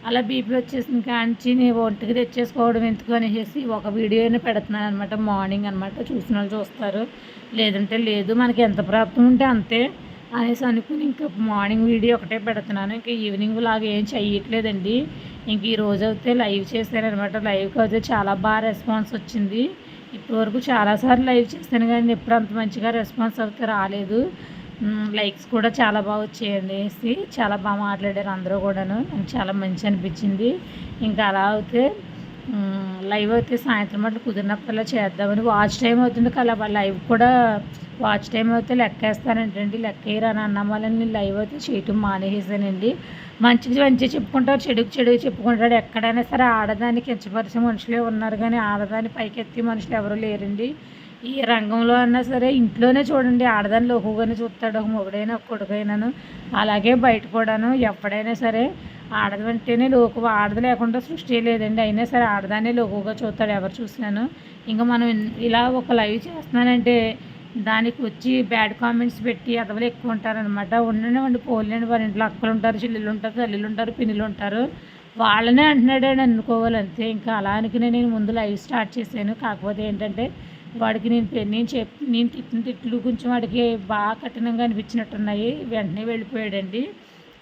అలా బీపీ వచ్చేసిన కాంచి నేను ఒంటికి తెచ్చేసుకోవడం ఎందుకు అనేసి ఒక వీడియోనే పెడుతున్నాను అనమాట. మార్నింగ్ అనమాట, చూసిన వాళ్ళు చూస్తారు, లేదంటే లేదు, మనకి ఎంత ప్రాప్తం ఉంటే అంతే అనేసి అనుకుని ఇంకా మార్నింగ్ వీడియో ఒకటే పెడుతున్నాను. ఇంకా ఈవినింగ్ లాగా ఏం చెయ్యట్లేదండి. ఇంక ఈ రోజు అయితే లైవ్ చేశానమాట. లైవ్కి అయితే చాలా బాగా రెస్పాన్స్ వచ్చింది. ఇప్పటివరకు చాలాసార్లు లైవ్ చేశాను కానీ ఎప్పుడు అంత మంచిగా రెస్పాన్స్ అయితే రాలేదు. లైక్స్ కూడా చాలా బాగా వచ్చాయండి. చాలా బాగా మాట్లాడారు అందరూ కూడాను. నాకు చాలా మంచి అనిపించింది. ఇంకా అలా అయితే లైవ్ అయితే సాయంత్రం అట్లా కుదిరినప్పుడల్లా చేద్దామని. వాచ్ టైం అవుతుంది కదా, లైవ్ కూడా వాచ్ టైం అయితే లెక్కేస్తానంటండి. లెక్కేయరని అన్న వాళ్ళని నేను లైవ్ అయితే చేయటం మానేసానండి. మంచికి మంచిగా చెప్పుకుంటారు, చెడుకు చెడుకు చెప్పుకుంటాడు. ఎక్కడైనా సరే ఆడదాన్ని కించపరిచే మనుషులే ఉన్నారు కానీ ఆడదాన్ని పైకెత్తి మనుషులు ఎవరు లేరండి. ఏ రంగంలో అన్నా సరే ఇంట్లోనే చూడండి, ఆడదాన్ని లోకుగానే చూస్తాడు ఒక మొగుడైనా ఒక కొడుకైనాను. అలాగే బయట కూడాను ఎప్పుడైనా సరే ఆడదంటేనే లోకు, ఆడది లేకుండా సృష్టి లేదండి. అయినా సరే ఆడదాన్నే లోకుగా చూస్తాడు ఎవరు చూసినాను. ఇంకా మనం ఇలా ఒక లైవ్ చేస్తున్నానంటే దానికి వచ్చి బ్యాడ్ కామెంట్స్ పెట్టి అదవలు ఎక్కువ ఉంటారనమాట. ఉండనివ్వండి, పోలేండి, వారి ఇంట్లో అక్కలు ఉంటారు, చెల్లెలు ఉంటారు, తల్లిలు ఉంటారు, పిన్నులు ఉంటారు, వాళ్ళనే అంటున్నాడని అనుకోవాలి అంతే. ఇంకా అలా అనుకునే నేను ముందు లైవ్ స్టార్ట్ చేశాను. కాకపోతే ఏంటంటే వాడికి నేను తిట్టిన తిట్లు కొంచెం వాడికి బాగా కఠినంగా అనిపించినట్టున్నాయి. వెంటనే వెళ్ళిపోయాడండి.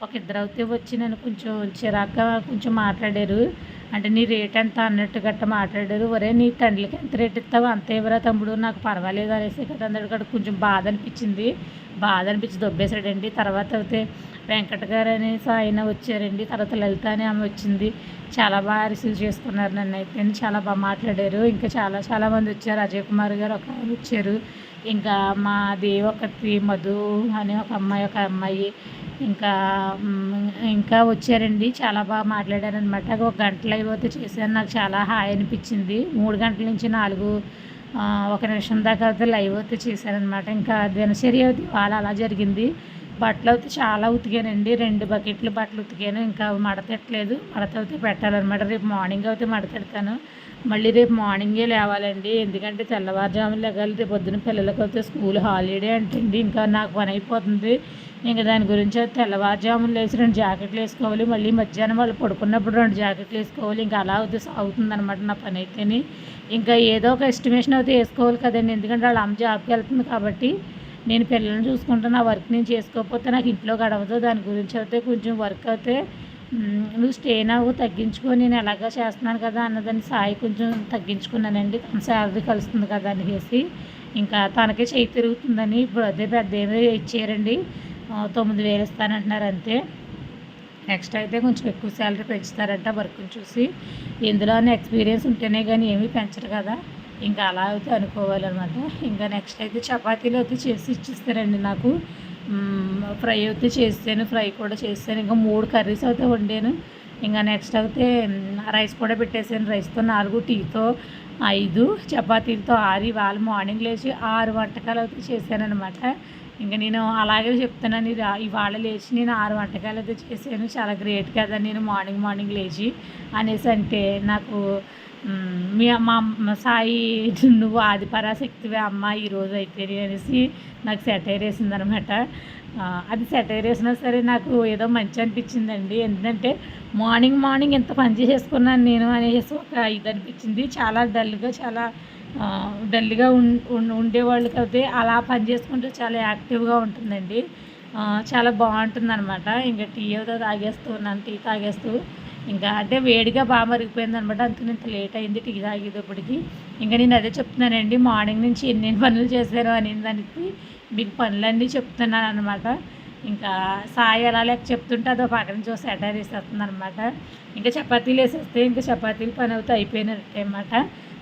ఒక ఇద్దరు అయితే వచ్చి నన్ను కొంచెం చిరాగ్గా కొంచెం మాట్లాడారు. అంటే నీ రేట్ ఎంత అన్నట్టు గట్ట మాట్లాడారు. ఒరే నీ తండ్రికి ఎంత రేట్ ఇస్తావు అంత ఇవ్వరా తమ్ముడు, నాకు పర్వాలేదు అనేసి కదా అందరికీ కొంచెం బాధ అనిపించింది. బాధ అనిపించి దొబ్బేశాడండి. తర్వాత అయితే వెంకట గారు అనేసి ఆయన వచ్చారండి. తర్వాత లలిత అని ఆమె వచ్చింది. చాలా బాగా రిసీవ్ చేసుకున్నారు నన్ను అయితే. చాలా బాగా మాట్లాడారు. ఇంకా చాలామంది వచ్చారు. అజయ్ కుమార్ గారు ఒక వచ్చారు. ఇంకా మా దేవి ఒకటి, మధు అని ఒక అమ్మాయి ఇంకా వచ్చారండి. చాలా బాగా మాట్లాడారనమాట. ఒక గంట లైవ్ అయితే చేశాను. నాకు చాలా హాయ్ అనిపించింది. 3 గంటల నుంచి 1 నిమిషం దాకా అయితే లైవ్ అయితే చేశారనమాట. ఇంకా దినచర్య అయితే ఇవాళ అలా జరిగింది. బట్టలు అయితే చాలా ఉతికానండి. 2 బకెట్లు బట్టలు ఉతికాను. ఇంకా మడతెట్టలేదు. మడత అయితే పెట్టాలన్నమాట. రేపు మార్నింగ్ అయితే మడతెడతాను. మళ్ళీ రేపు మార్నింగే లేవాలండి. ఎందుకంటే తెల్లవారుజామున లెగాలి. రేపు పొద్దున పిల్లలకి అయితే స్కూల్ హాలిడే అంటండి. ఇంకా నాకు పని అయిపోతుంది. ఇంకా దాని గురించి అయితే తెల్లవారుజామున లేచి 2 జాకెట్లు వేసుకోవాలి. మళ్ళీ మధ్యాహ్నం వాళ్ళు పడుకున్నప్పుడు 2 జాకెట్లు వేసుకోవాలి. ఇంకా అలా అయితే సాగుతుంది అనమాట నా పని అయితేని. ఇంకా ఏదో ఒక ఎస్టిమేషన్ అయితే వేసుకోవాలి కదండి. ఎందుకంటే వాళ్ళ అమ్మ జాబ్కి వెళ్తుంది కాబట్టి నేను పిల్లల్ని చూసుకుంటూ నా వర్క్ నేను చేసుకోకపోతే నాకు ఇంట్లో గడవదు. దాని గురించి అయితే కొంచెం వర్క్ అయితే నువ్వు స్టేన్ అవ్వు, తగ్గించుకో, నేను ఎలాగా చేస్తున్నాను కదా అన్నదాన్ని సాయి కొంచెం తగ్గించుకున్నానండి. తన శాలరీ కలుస్తుంది కదా అనేసి. ఇంకా తనకే చేయి తిరుగుతుందని ఇప్పుడు అదే పెద్ద ఏమీ ఇచ్చారండి. 9,000 ఇస్తానంటున్నారు అంతే. నెక్స్ట్ అయితే కొంచెం ఎక్కువ శాలరీ పెంచుతారంట వర్క్ని చూసి. ఎందులోనే ఎక్స్పీరియన్స్ ఉంటేనే కానీ ఏమీ పెంచరు కదా. ఇంకా అలా అయితే అనుకోవాలన్నమాట. ఇంకా నెక్స్ట్ అయితే చపాతీలు అయితే చేసి ఇచ్చిస్తారండి నాకు. ఫ్రై అయితే చేసాను, ఫ్రై కూడా చేసాను. ఇంకా 3 కర్రీస్ అయితే వండాను. ఇంకా నెక్స్ట్ అయితే రైస్ కూడా పెట్టేసాను. రైస్తో 4, టీతో 5, చపాతీలతో 6. ఇవాళ మార్నింగ్ లేచి 6 వంటకాలు అయితే చేశానమాట. ఇంకా నేను అలాగే చెప్తున్నాను, ఇవాళ లేచి నేను 6 వంటకాలు అయితే చేశాను. చాలా గ్రేట్ కదా నేను మార్నింగ్ లేచి అనేసి అంటే నాకు మా సాయి నువ్వు ఆదిపరాశక్తివే అమ్మ ఈరోజు అయితే అనేసి నాకు సెటైర్ వేసిందనమాట. అది సెటైర్ వేసినా సరే నాకు ఏదో మంచి అనిపించిందండి. ఎందుకంటే మార్నింగ్ ఎంత పని చేసేసుకున్నాను నేను అనేసి ఒక ఇది అనిపించింది. చాలా డల్గా ఉండేవాళ్ళకి అయితే అలా పని చేసుకుంటే చాలా యాక్టివ్గా ఉంటుందండి. చాలా బాగుంటుంది అనమాట. ఇంకా టీ ఏదో తాగేస్తున్నాను, టీ తాగేస్తూ ఇంకా అంటే వేడిగా బాగా మరిగిపోయింది అనమాట. అందుకని ఇంత లేట్ అయింది టీ తాగేటప్పటికి. ఇంకా నేను అదే చెప్తున్నానండి, మార్నింగ్ నుంచి ఎన్ని పనులు చేశాను అని దానికి మీకు పనులన్నీ చెప్తున్నాను అనమాట. ఇంకా సాయి ఎలా లేక చెప్తుంటే అదో పక్కన నుంచి సెటైర్ వేసేస్తుంది అనమాట. ఇంకా చపాతీలు వేసేస్తే ఇంకా చపాతీలు పని అవుతే అయిపోయినట్టే అనమాట.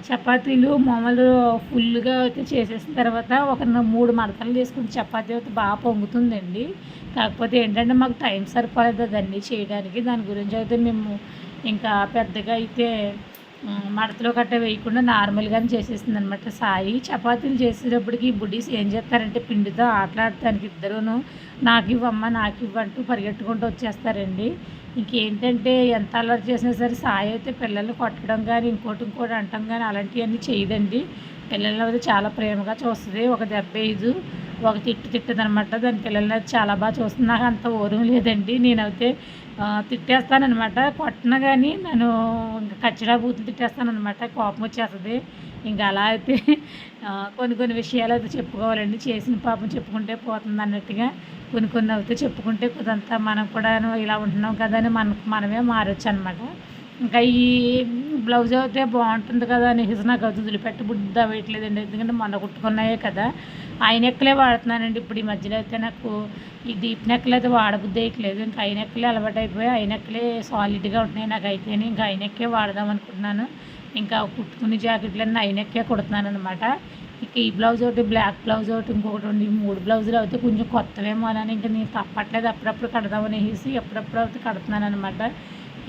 చపాతీలు మామూలు ఫుల్గా అయితే చేసేసిన తర్వాత ఒక 3 మడతలు తీసుకుని చపాతీ అయితే బాగా పొంగుతుందండి. కాకపోతే ఏంటంటే మాకు టైం సరిపోలేదు అదన్నీ చేయడానికి. దాని గురించి అయితే మేము ఇంకా పెద్దగా అయితే మడతలో గట్ట వేయకుండా నార్మల్గానే చేసేసింది అనమాట సాయి. చపాతీలు చేసేటప్పటికి బుడ్డీస్ ఏం చేస్తారంటే పిండితో ఆటలాడటానికి ఇద్దరును నాకు ఇవ్వంటూ పరిగెట్టుకుంటూ వచ్చేస్తారండి. ఇంకేంటంటే ఎంత అలర్ట్ చేసినా సరే సాయి అయితే పిల్లల్ని కొట్టడం కానీ ఇంకోటి అంటాం కానీ అలాంటివన్నీ చేయదండి. పిల్లల్ని అయితే చాలా ప్రేమగా చూస్తుంది. ఒక దెబ్బ వేయదు. ఒక తిట్టదనమాట. దాని పిల్లల్ని చాలా బాగా చూస్తుంది. నాకు అంత ఓర్పు లేదండి. నేనైతే తిట్టేస్తాననమాట. కొట్టను కానీ నేను ఇంకా కచ్చడా బూతులు తిట్టేస్తాననమాట. కోపం వచ్చేస్తుంది. ఇంకా అలా అయితే కొన్ని విషయాలు అయితే చెప్పుకోవాలండి. చేసిన పాపం చెప్పుకుంటే పోతుంది అన్నట్టుగా కొన్ని అయితే చెప్పుకుంటే కొంత మనం కూడా ఇలా ఉంటున్నాం కదా అని మనమే మారొచ్చు అనమాట. ఇంకా ఈ బ్లౌజ్ అయితే బాగుంటుంది కదా అనేసి నాకు అది వదిలిపెట్టి బుద్ధి అవ్వట్లేదండి. ఎందుకంటే మొన్న కుట్టుకున్నాయే కదా. ఐ నెక్లే వాడుతున్నానండి ఇప్పుడు ఈ మధ్యలో అయితే. నాకు ఈ డీప్ నెక్లు అయితే వాడబుద్ధి వేయట్లేదు. ఇంకా ఐ నెక్లే అలవాటు అయిపోయి ఐ నెక్లే సాలిడ్గా ఉంటున్నాయి నాకు అయితేనే. ఇంకా ఐ నెక్కే వాడదాం అనుకుంటున్నాను. ఇంకా కుట్టుకునే జాకెట్లన్నీ ఐ నెక్కే కుడుతున్నాను అనమాట. ఇక ఈ బ్లౌజ్ ఒకటి, బ్లాక్ బ్లౌజ్ ఒకటి, ఇంకొకటి ఉంది. 3 బ్లౌజులు అయితే కొంచెం కొత్తవేమో అని ఇంకా నేను తప్పట్లేదు. అప్పుడప్పుడు కడదామనేసి అప్పుడప్పుడు అయితే కడుతున్నాను అనమాట.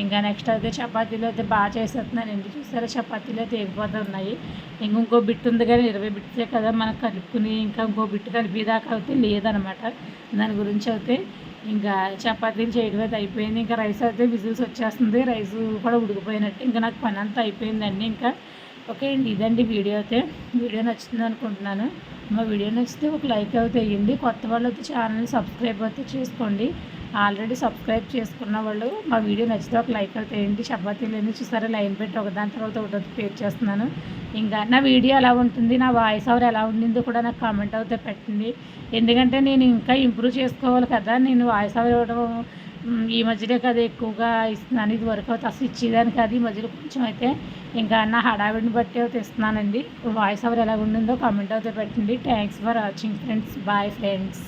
ఇంకా నెక్స్ట్ అయితే చపాతీలు అయితే బాగా చేసేస్తున్నానండి. చూసారా చపాతీలు అయితే ఎగిపోతూ ఉన్నాయి. ఇంకో బిట్ ఉంది కానీ 20 బిట్సే కదా మనకు కలుపుకుని ఇంకా ఇంకో బిట్టు కలిపేదాకా అయితే లేదనమాట. దాని గురించి అయితే ఇంకా చపాతీలు చేయడం అయితే అయిపోయింది. ఇంకా రైస్ అయితే విజిల్స్ వచ్చేస్తుంది. రైస్ కూడా ఉడికిపోయినట్టు. ఇంకా నాకు పని అంతా అయిపోయిందండి. ఇంకా ఓకే అండి, ఇదండి వీడియో అయితే. వీడియో నచ్చుతుంది అనుకుంటున్నాను. మా వీడియో నచ్చితే ఒక లైక్ అయితే వేయండి. కొత్త వాళ్ళు అయితే ఛానల్ సబ్స్క్రైబ్ అయితే చేసుకోండి. ఆల్రెడీ సబ్స్క్రైబ్ చేసుకున్న వాళ్ళు మా వీడియో నచ్చితే ఒక లైక్ అయితే వేయండి. చపాతీలు అన్నీ చూసారా లైన్ పెట్టి ఒకదాని తర్వాత ఒకటి పేర్ చేస్తున్నాను. ఇంకా నా వీడియో ఎలా ఉంటుంది, నా వాయిస్ ఓవర్ ఎలా ఉండిందో కూడా నాకు కామెంట్ అయితే పెట్టండి. ఎందుకంటే నేను ఇంకా ఇంప్రూవ్ చేసుకోవాలి కదా. నేను వాయిస్ ఓవర్ ఇవ్వడం ఈ మధ్యలో కదా ఎక్కువగా ఇస్తున్నాను. ఇది వరకు అయితే అసలు ఇచ్చేదాన్ని కాదు. ఈ మధ్యలో కొంచెం అయితే ఇంకా నా హడావిడిని బట్టి అయితే ఇస్తున్నానండి. వాయిస్ ఓవర్ ఎలా ఉండిందో కామెంట్ అయితే పెట్టండి. Thanks for watching friends. Bye friends.